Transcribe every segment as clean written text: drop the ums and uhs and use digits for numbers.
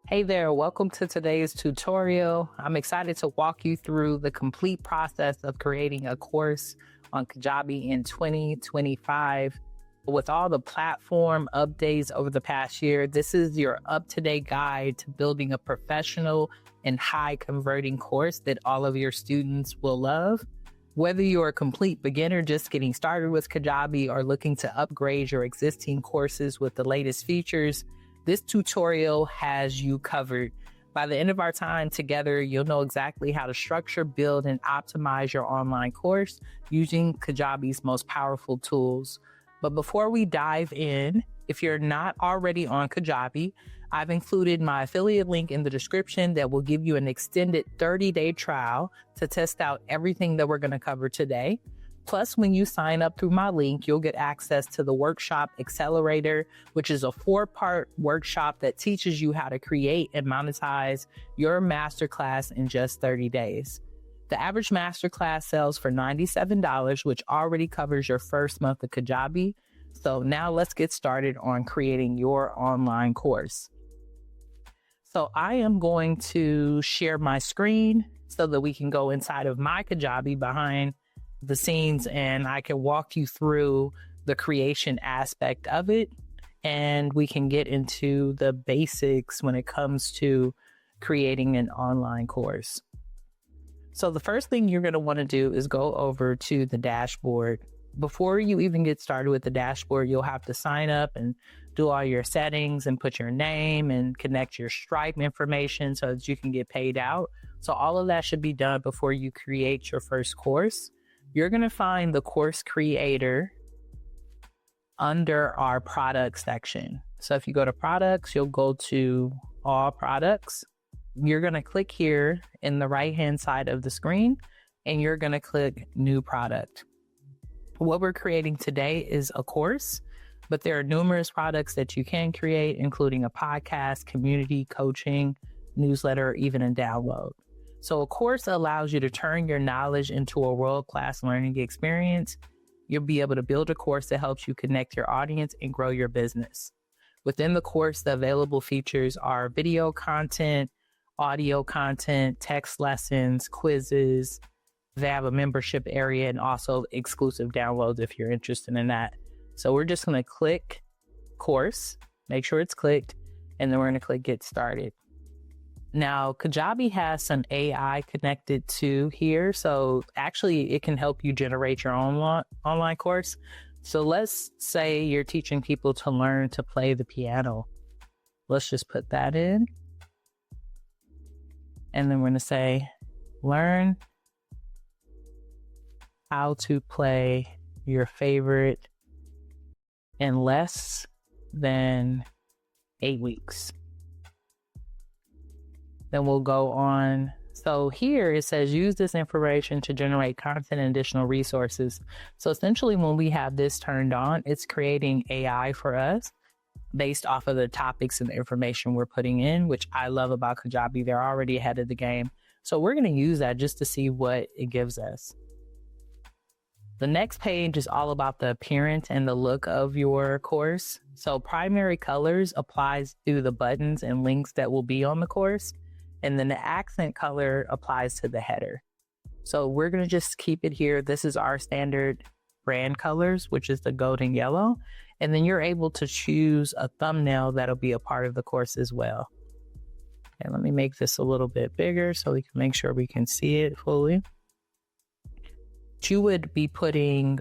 Hey there, welcome to today's tutorial. I'm excited to walk you through the complete process of creating a course on Kajabi in 2025. With all the platform updates over the past year, this is your up-to-date guide to building a professional and high converting course that all of your students will love. Whether you're a complete beginner just getting started with Kajabi or looking to upgrade your existing courses with the latest features, this tutorial has you covered. By the end of our time together, you'll know exactly how to structure, build, and optimize your online course using Kajabi's most powerful tools. But before we dive in, if you're not already on Kajabi, I've included my affiliate link in the description that will give you an extended 30-day trial to test out everything that we're going to cover today. Plus, when you sign up through my link, you'll get access to the Workshop Accelerator, which is a 4-part workshop that teaches you how to create and monetize your masterclass in just 30 days. The average masterclass sells for $97, which already covers your first month of Kajabi. So now let's get started on creating your online course. So I am going to share my screen so that we can go inside of my Kajabi behind the scenes and I can walk you through the creation aspect of it, and we can get into the basics when it comes to creating an online course. So the first thing you're going to want to do is go over to the dashboard. Before you even get started with the dashboard, you'll have to sign up and do all your settings and put your name and connect your Stripe information so that you can get paid out. So all of that should be done before you create your first course. You're going to find the course creator under our products section. So if you go to products, you'll go to all products. You're going to click here in the right-hand side of the screen, and you're going to click new product. What we're creating today is a course, but there are numerous products that you can create, including a podcast, community, coaching, newsletter, or even a download. So a course allows you to turn your knowledge into a world-class learning experience. You'll be able to build a course that helps you connect your audience and grow your business. Within the course, the available features are video content, audio content, text lessons, quizzes. They have a membership area and also exclusive downloads if you're interested in that. So we're just going to click course, make sure it's clicked, and then we're going to click get started. Now, Kajabi has some AI connected to here. So actually, it can help you generate your own online course. So let's say you're teaching people to learn to play the piano. Let's just put that in. And then we're going to say, learn how to play your favorite in less than 8 weeks. Then we'll go on. So here it says use this information to generate content and additional resources. So essentially when we have this turned on, it's creating AI for us based off of the topics and the information we're putting in, which I love about Kajabi. They're already ahead of the game. So we're going to use that just to see what it gives us. The next page is all about the appearance and the look of your course. So primary colors applies to the buttons and links that will be on the course. And then the accent color applies to the header. So we're going to just keep it here. This is our standard brand colors, which is the gold and yellow. And then you're able to choose a thumbnail that'll be a part of the course as well. And let me make this a little bit bigger so we can make sure we can see it fully. You would be putting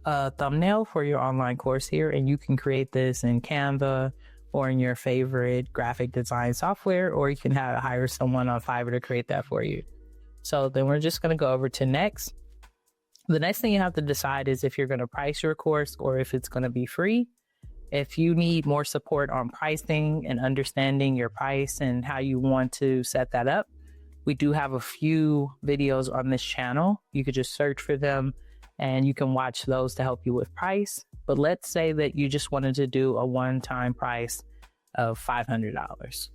a thumbnail for your online course here, and you can create this in Canva or in your favorite graphic design software, or you can hire someone on Fiverr to create that for you. So then we're just going to go over to next. The next thing you have to decide is if you're going to price your course or if it's going to be free. If you need more support on pricing and understanding your price and how you want to set that up, we do have a few videos on this channel. You could just search for them and you can watch those to help you with price. But let's say that you just wanted to do a one-time price of $500,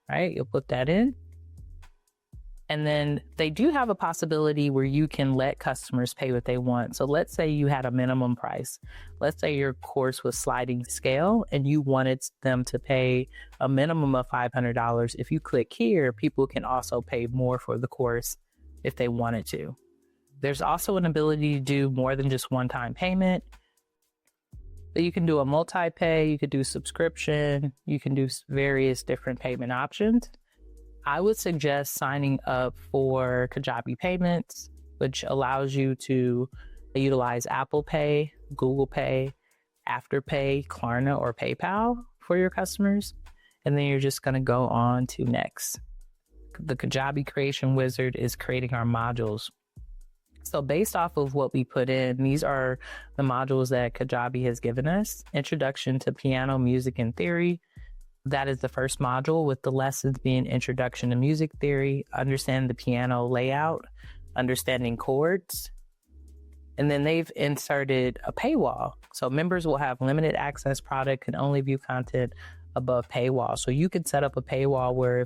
right? You'll put that in. And then they do have a possibility where you can let customers pay what they want. So let's say you had a minimum price. Let's say your course was sliding scale and you wanted them to pay a minimum of $500. If you click here, people can also pay more for the course if they wanted to. There's also an ability to do more than just one-time payment. But you can do a multi-pay, you could do subscription, you can do various different payment options. I would suggest signing up for Kajabi Payments, which allows you to utilize Apple Pay, Google Pay, Afterpay, Klarna, or PayPal for your customers. And then you're just going to go on to next. The Kajabi Creation Wizard is creating our modules. So based off of what we put in, these are the modules that Kajabi has given us. Introduction to Piano, Music, and Theory. That is the first module, with the lessons being Introduction to Music Theory, Understand the Piano Layout, Understanding Chords. And then they've inserted a paywall. So members will have limited access product, can only view content above paywall. So you can set up a paywall where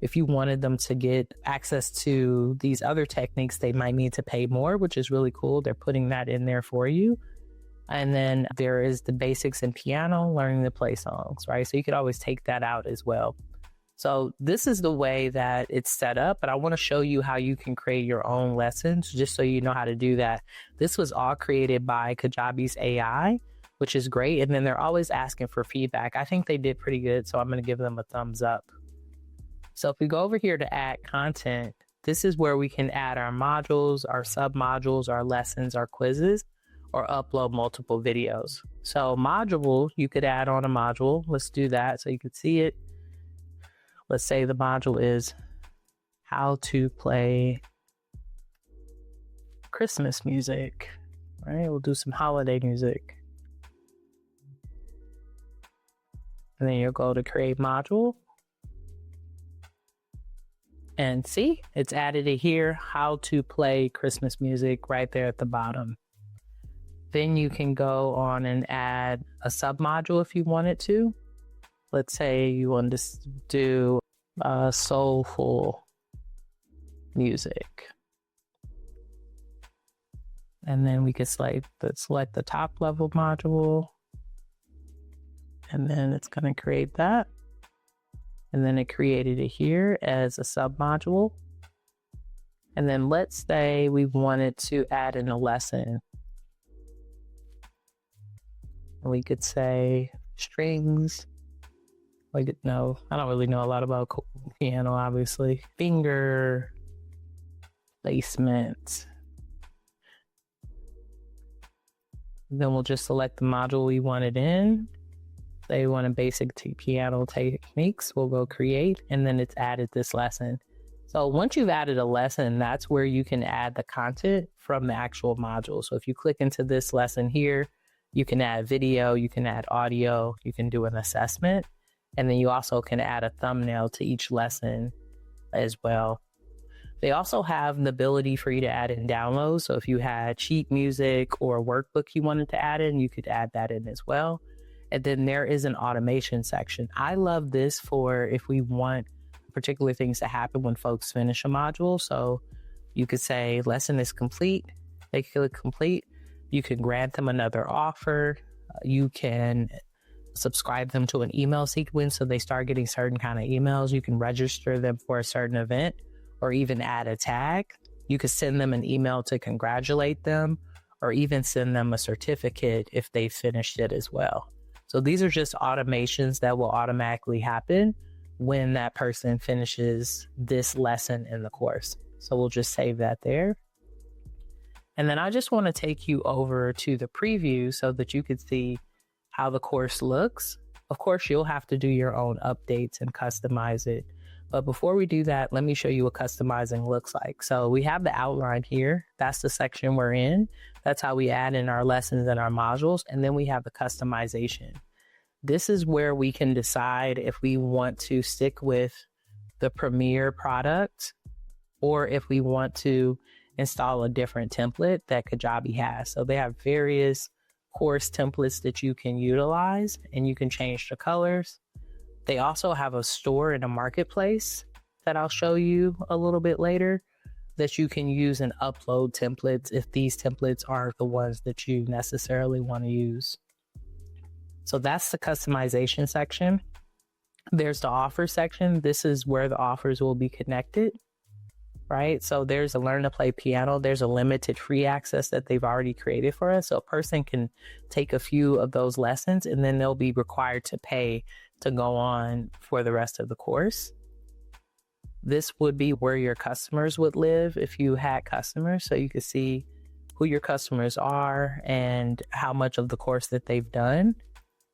if you wanted them to get access to these other techniques, they might need to pay more, which is really cool. They're putting that in there for you. And then there is the basics in piano, learning to play songs, right? So you could always take that out as well. So this is the way that it's set up, but I want to show you how you can create your own lessons just so you know how to do that. This was all created by Kajabi's AI, which is great. And then they're always asking for feedback. I think they did pretty good, so I'm going to give them a thumbs up. So if we go over here to add content, this is where we can add our modules, our sub-modules, our lessons, our quizzes, or upload multiple videos. So module, you could add on a module. Let's do that so you can see it. Let's say the module is how to play Christmas music, right? We'll do some holiday music. And then you'll go to create module. And see, it's added it here, how to play Christmas music right there at the bottom. Then you can go on and add a sub-module if you wanted to. Let's say you want to do soulful music. And then we could select the top level module. And then it's going to create that. And then it created it here as a sub-module. And then let's say we wanted to add in a lesson. We could say strings. Like, no, I don't really know a lot about piano, obviously. Finger placement. Then we'll just select the module we wanted in. They want a basic piano techniques. We'll go create, and then it's added this lesson. So once you've added a lesson, that's where you can add the content from the actual module. So if you click into this lesson here, you can add video, you can add audio, you can do an assessment, and then you also can add a thumbnail to each lesson as well. They also have the ability for you to add in downloads. So if you had sheet music or a workbook you wanted to add in, you could add that in as well. And then there is an automation section. I love this for if we want particular things to happen when folks finish a module. So you could say lesson is complete. They click complete. You can grant them another offer. You can subscribe them to an email sequence so they start getting certain kind of emails. You can register them for a certain event or even add a tag. You could send them an email to congratulate them or even send them a certificate if they finished it as well. So these are just automations that will automatically happen when that person finishes this lesson in the course. So we'll just save that there. And then I just want to take you over to the preview so that you can see how the course looks. Of course, you'll have to do your own updates and customize it. But before we do that, let me show you what customizing looks like. So we have the outline here. That's the section we're in. That's how we add in our lessons and our modules. And then we have the customization. This is where we can decide if we want to stick with the Premiere product or if we want to install a different template that Kajabi has. So they have various course templates that you can utilize and you can change the colors. They also have a store and a marketplace that I'll show you a little bit later that you can use and upload templates if these templates aren't the ones that you necessarily want to use. So that's the customization section. There's the offer section. This is where the offers will be connected, right? So there's a learn to play piano. There's a limited free access that they've already created for us. So a person can take a few of those lessons and then they'll be required to pay to go on for the rest of the course. This would be where your customers would live if you had customers. So you can see who your customers are and how much of the course that they've done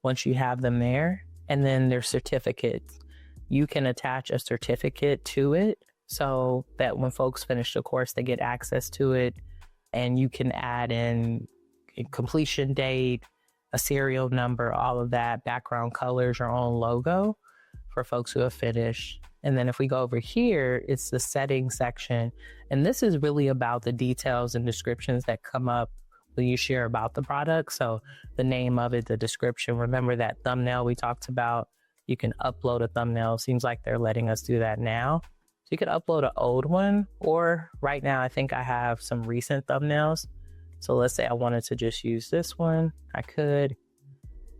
once you have them there. And then their certificates. You can attach a certificate to it so that when folks finish the course, they get access to it. And you can add in a completion date, a serial number, all of that, background colors, your own logo for folks who have finished. And then if we go over here, it's the settings section. And this is really about the details and descriptions that come up when you share about the product. So the name of it, the description, remember that thumbnail we talked about, you can upload a thumbnail. Seems like they're letting us do that now. So you could upload an old one, or right now I think I have some recent thumbnails. So let's say I wanted to just use this one. I could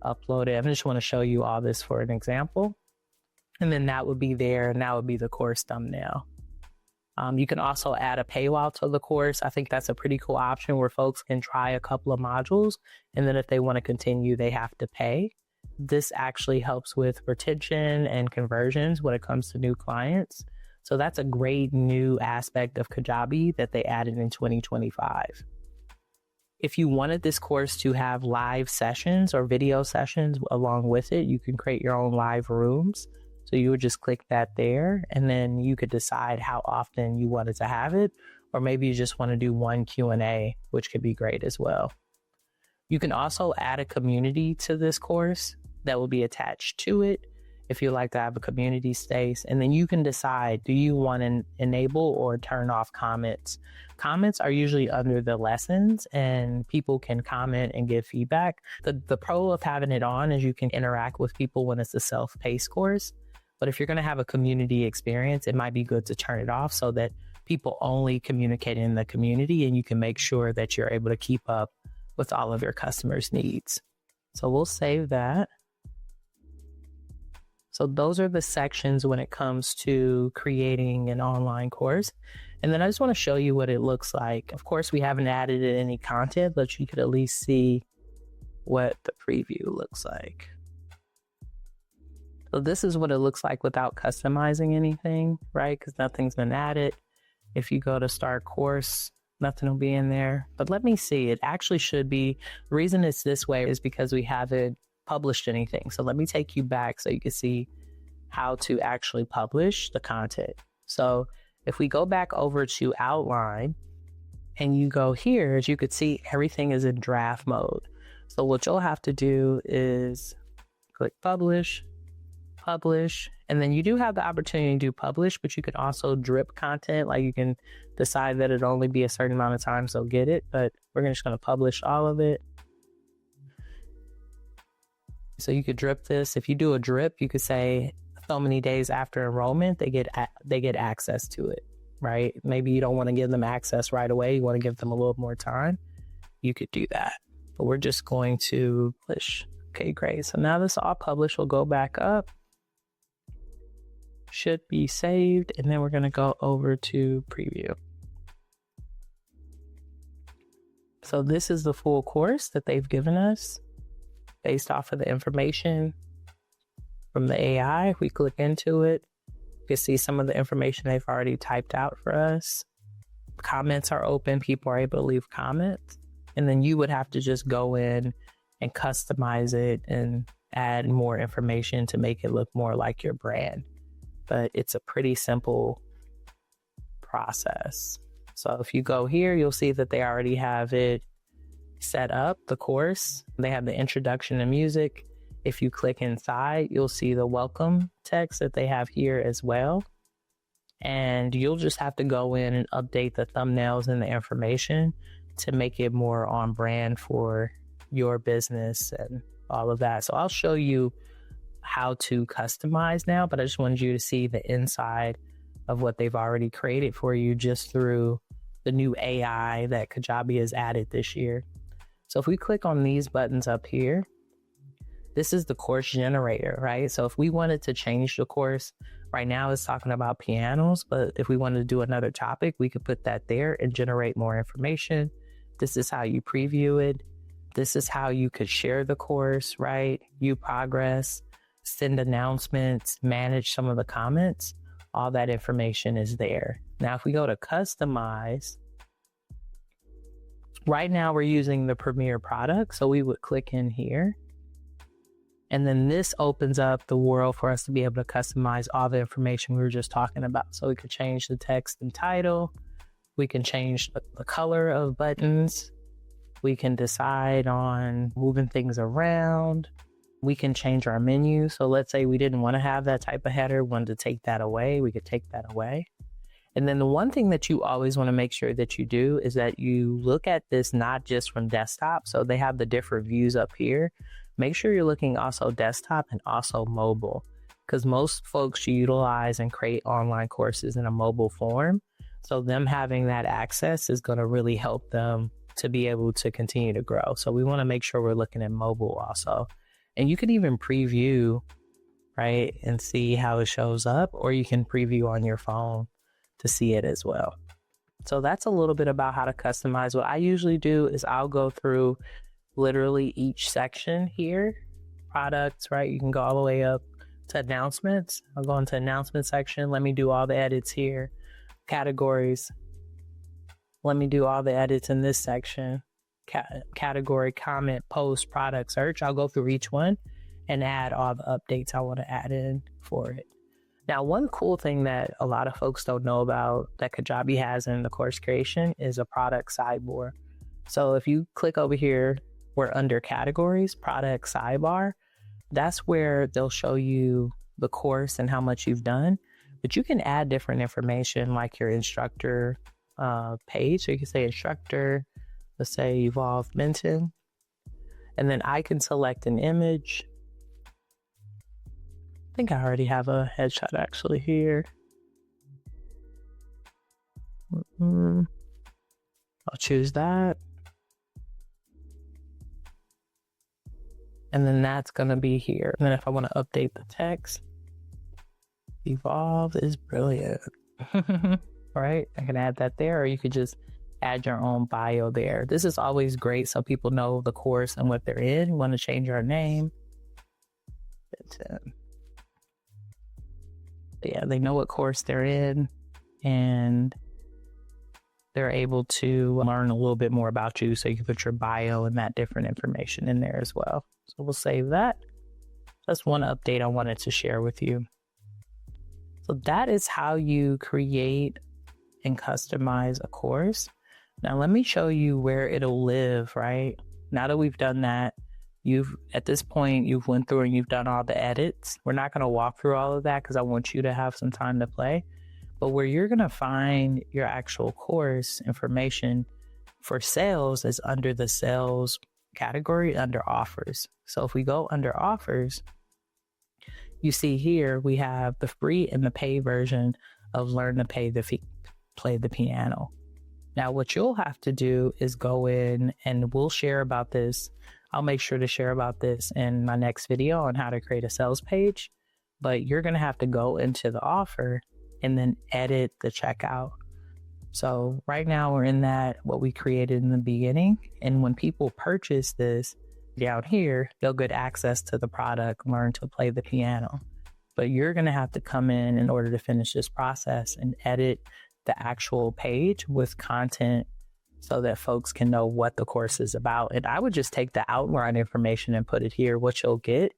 upload it. I just want to show you all this for an example. And then that would be there, and that would be the course thumbnail. You can also add a paywall to the course. I think that's a pretty cool option where folks can try a couple of modules, and then if they want to continue, they have to pay. This actually helps with retention and conversions when it comes to new clients. So that's a great new aspect of Kajabi that they added in 2025. If you wanted this course to have live sessions or video sessions along with it, you can create your own live rooms. So you would just click that there, and then you could decide how often you wanted to have it, or maybe you just want to do one Q&A, which could be great as well. You can also add a community to this course that will be attached to it if you like to have a community space. And then you can decide, do you want to enable or turn off comments? Comments are usually under the lessons, and people can comment and give feedback. The pro of having it on is you can interact with people when it's a self-paced course. But if you're going to have a community experience, it might be good to turn it off so that people only communicate in the community, and you can make sure that you're able to keep up with all of your customers' needs. So we'll save that. So those are the sections when it comes to creating an online course. And then I just want to show you what it looks like. Of course, we haven't added any content, but you could at least see what the preview looks like. So this is what it looks like without customizing anything, right? Because nothing's been added. If you go to start course, nothing will be in there. But let me see, it actually should be. The reason it's this way is because we haven't published anything. So let me take you back so you can see how to actually publish the content. So if we go back over to outline and you go here, as you could see, everything is in draft mode. So what you'll have to do is click publish, and then you do have the opportunity to do publish, but you can also drip content. Like you can decide that it'll only be a certain amount of time, so get it, but we're just going to publish all of it. So you could drip this. If you do a drip, you could say so many days after enrollment, they get access to it, right? Maybe you don't want to give them access right away. You want to give them a little more time. You could do that, but we're just going to publish. Okay, great. So now this all published. We'll go back up. Should be saved, and then we're going to go over to preview. So this is the full course that they've given us based off of the information from the AI. If we click into it, you can see some of the information they've already typed out for us. Comments are open. People are able to leave comments, and then you would have to just go in and customize it and add more information to make it look more like your brand. But it's a pretty simple process. So if you go here, you'll see that they already have it set up, the course. They have the introduction to music. If you click inside, you'll see the welcome text that they have here as well. And you'll just have to go in and update the thumbnails and the information to make it more on brand for your business and all of that. So I'll show you how to customize now, but I just wanted you to see the inside of what they've already created for you just through the new AI that Kajabi has added this year. So if we click on these buttons up here, this is the course generator, right? So if we wanted to change the course, right now it's talking about pianos, but if we wanted to do another topic, we could put that there and generate more information. This is how you preview it. This is how you could share the course, right? View progress, send announcements, manage some of the comments. All that information is there. Now, if we go to customize, right now we're using the Premier product. So we would click in here. And then this opens up the world for us to be able to customize all the information we were just talking about. So we could change the text and title. We can change the color of buttons. We can decide on moving things around. We can change our menu. So let's say we didn't want to have that type of header, wanted to take that away. We could take that away. And then the one thing that you always want to make sure that you do is that you look at this not just from desktop. So they have the different views up here. Make sure you're looking also desktop and also mobile, because most folks utilize and create online courses in a mobile form. So them having that access is going to really help them to be able to continue to grow. So we want to make sure we're looking at mobile also. And you can even preview, right, and see how it shows up, or you can preview on your phone to see it as well. So that's a little bit about how to customize. What I usually do is I'll go through literally each section here, products, right? You can go all the way up to announcements. I'll go into announcement section. Let me do all the edits here. Categories. Let me do all the edits in this section. Category, comment, post, product, search. I'll go through each one and add all the updates I want to add in for it. Now, one cool thing that a lot of folks don't know about that Kajabi has in the course creation is a product sidebar. So if you click over here, we're under categories, product sidebar. That's where they'll show you the course and how much you've done. But you can add different information like your instructor page. So you can say instructor, let's say Evolve Benton. And then I can select an image. I think I already have a headshot actually here. I'll choose that. And then that's going to be here. And then if I want to update the text, Evolve is brilliant. Right? I can add that there, or you could just add your own bio there. This is always great so people know the course and what they're in. You want to change your name. Yeah, they know what course they're in, and they're able to learn a little bit more about you. So you can put your bio and that different information in there as well. So we'll save that. That's one update I wanted to share with you. So that is how you create and customize a course. Now let me show you where it'll live, right? Now that we've done that, at this point, you've went through and you've done all the edits. We're not going to walk through all of that because I want you to have some time to play. But where you're going to find your actual course information for sales is under the sales category under offers. So if we go under offers, you see here we have the free and the paid version of Learn to Play the Piano. Now what you'll have to do is go in, and we'll share about this. I'll make sure to share about this in my next video on how to create a sales page. But you're going to have to go into the offer and then edit the checkout. So right now we're in that, what we created in the beginning. And when people purchase this down here, they'll get access to the product, Learn to Play the Piano. But you're going to have to come in order to finish this process and edit the actual page with content so that folks can know what the course is about. And I would just take the outline information and put it here. What you'll get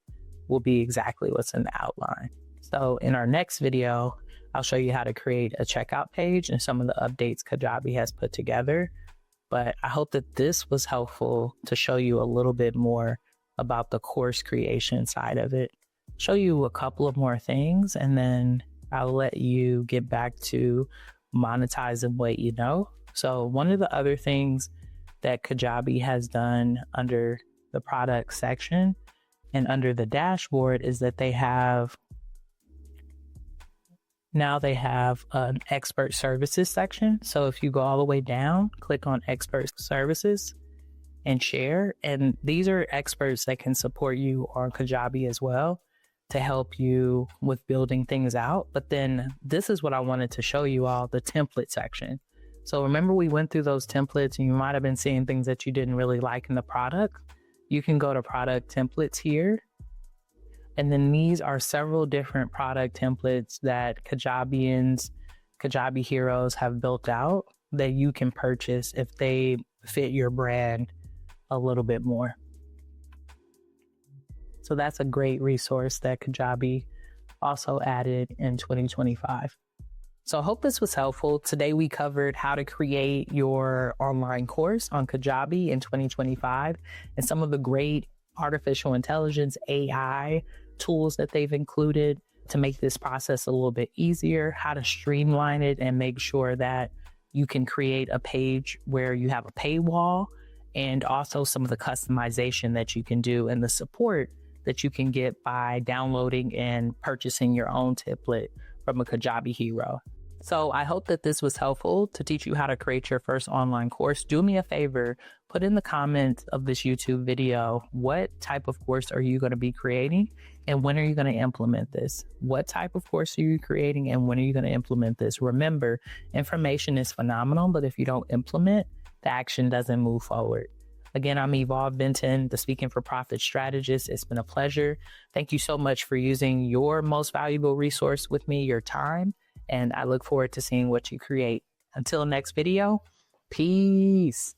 will be exactly what's in the outline. So in our next video, I'll show you how to create a checkout page and some of the updates Kajabi has put together. But I hope that this was helpful to show you a little bit more about the course creation side of it. Show you a couple of more things, and then I'll let you get back to monetizing what you know. So one of the other things that Kajabi has done under the product section and under the dashboard is that they have Now they have an expert services section. So if you go all the way down, click on expert services and share. And these are experts that can support you on Kajabi as well to help you with building things out. But then this is what I wanted to show you all, the template section. So remember we went through those templates and you might have been seeing things that you didn't really like in the product. You can go to product templates here. And then these are several different product templates that Kajabians, Kajabi heroes have built out that you can purchase if they fit your brand a little bit more. So that's a great resource that Kajabi also added in 2025. So I hope this was helpful. Today we covered how to create your online course on Kajabi in 2025 and some of the great artificial intelligence, AI tools that they've included to make this process a little bit easier, how to streamline it and make sure that you can create a page where you have a paywall, and also some of the customization that you can do and the support that you can get by downloading and purchasing your own template from a Kajabi hero. So I hope that this was helpful to teach you how to create your first online course. Do me a favor, put in the comments of this YouTube video, what type of course are you going to be creating and when are you going to implement this? What type of course are you creating and when are you going to implement this? Remember, information is phenomenal, but if you don't implement, the action doesn't move forward. Again, I'm Evolve Benton, the Speaking for Profit strategist. It's been a pleasure. Thank you so much for using your most valuable resource with me, your time. And I look forward to seeing what you create. Until next video, peace.